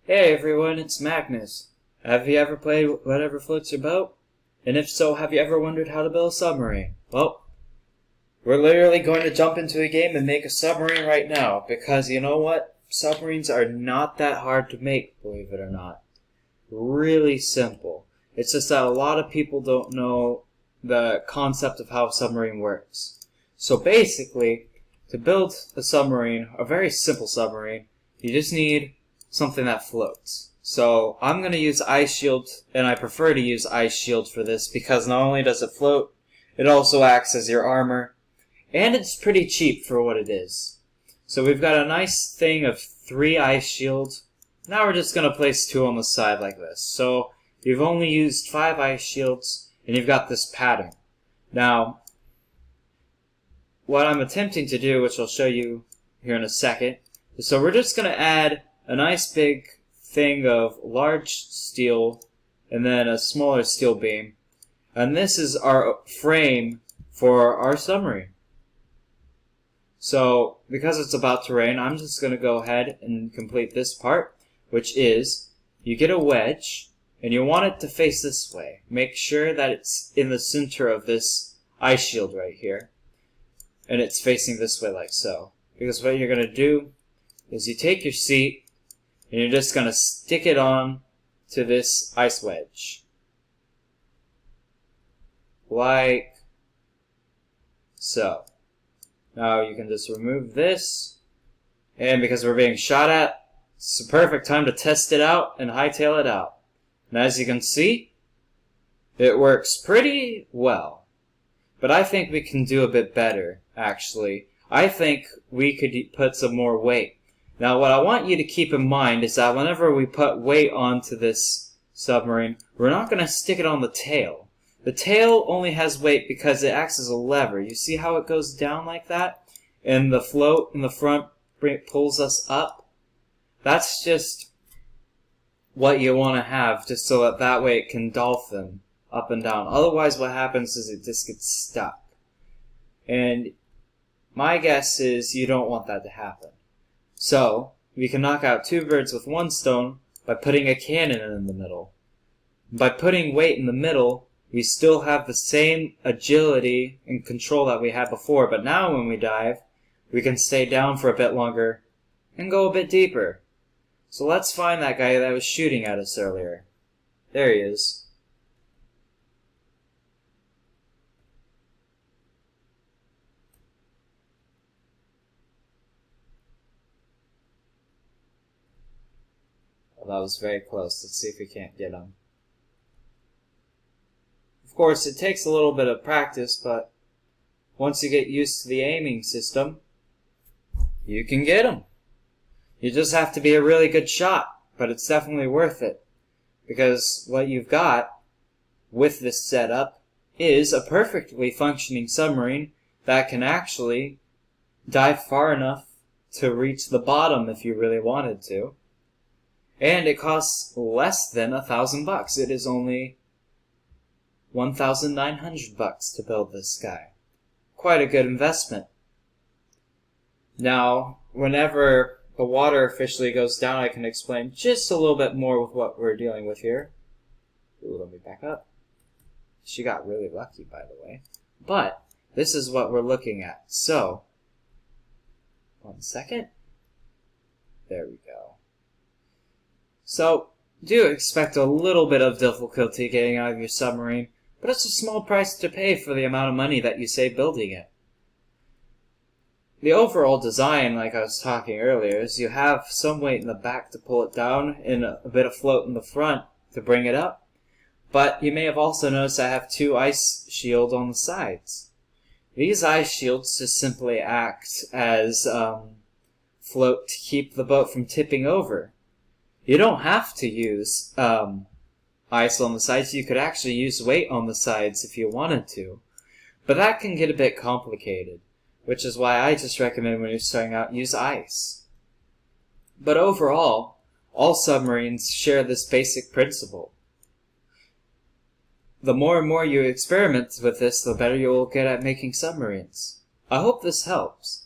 Hey everyone, it's Magnus. Have you ever played Whatever Floats Your Boat? And if so, have you ever wondered how to build a submarine? Well, we're literally going to jump into a game and make a submarine right now, because you know what? Submarines are not that hard to make, believe it or not. Really simple. It's just that a lot of people don't know the concept of how a submarine works. So basically, to build a submarine, a very simple submarine, you just need something that floats. So I'm going to use Ice Shield, and I prefer to use Ice Shield for this because not only does it float, it also acts as your armor, and it's pretty cheap for what it is. So we've got a nice thing of 3 Ice Shields. Now we're just going to place 2 on the side like this. So you've only used 5 Ice Shields, and you've got this pattern. Now, what I'm attempting to do, which I'll show you here in a second, is so we're just going to add a nice big thing of large steel and then a smaller steel beam. And this is our frame for our submarine. So, because it's about to rain, I'm just going to go ahead and complete this part, which is you get a wedge and you want it to face this way. Make sure that it's in the center of this ice shield right here. And it's facing this way like so. Because what you're going to do is you take your seat and you're just going to stick it on to this ice wedge. Like so. Now you can just remove this. And because we're being shot at, it's the perfect time to test it out and hightail it out. And as you can see, it works pretty well. But I think we can do a bit better, actually. I think we could put some more weight. Now, what I want you to keep in mind is that whenever we put weight onto this submarine, we're not going to stick it on the tail. The tail only has weight because it acts as a lever. You see how it goes down like that? And the float in the front pulls us up? That's just what you want to have, just so that way it can dolphin up and down. Otherwise, what happens is it just gets stuck. And my guess is you don't want that to happen. So, we can knock out 2 birds with 1 stone by putting a cannon in the middle. By putting weight in the middle, we still have the same agility and control that we had before, but now when we dive, we can stay down for a bit longer and go a bit deeper. So let's find that guy that was shooting at us earlier. There he is. That was very close. Let's see if we can't get him. Of course, it takes a little bit of practice, but once you get used to the aiming system, you can get him. You just have to be a really good shot, but it's definitely worth it. Because what you've got with this setup is a perfectly functioning submarine that can actually dive far enough to reach the bottom if you really wanted to. And it costs less than $1,000. It is only $1,900 to build this guy. Quite a good investment. Now, whenever the water officially goes down, I can explain just a little bit more with what we're dealing with here. Ooh, let me back up. She got really lucky, by the way. But this is what we're looking at. So, 1 second. There we go. So, do expect a little bit of difficulty getting out of your submarine, but it's a small price to pay for the amount of money that you save building it. The overall design, like I was talking earlier, is you have some weight in the back to pull it down and a bit of float in the front to bring it up. But you may have also noticed I have 2 ice shields on the sides. These ice shields just simply act as float to keep the boat from tipping over. You don't have to use ice on the sides. You could actually use weight on the sides if you wanted to. But that can get a bit complicated, which is why I just recommend when you're starting out, use ice. But overall, all submarines share this basic principle. The more and more you experiment with this, the better you will get at making submarines. I hope this helps.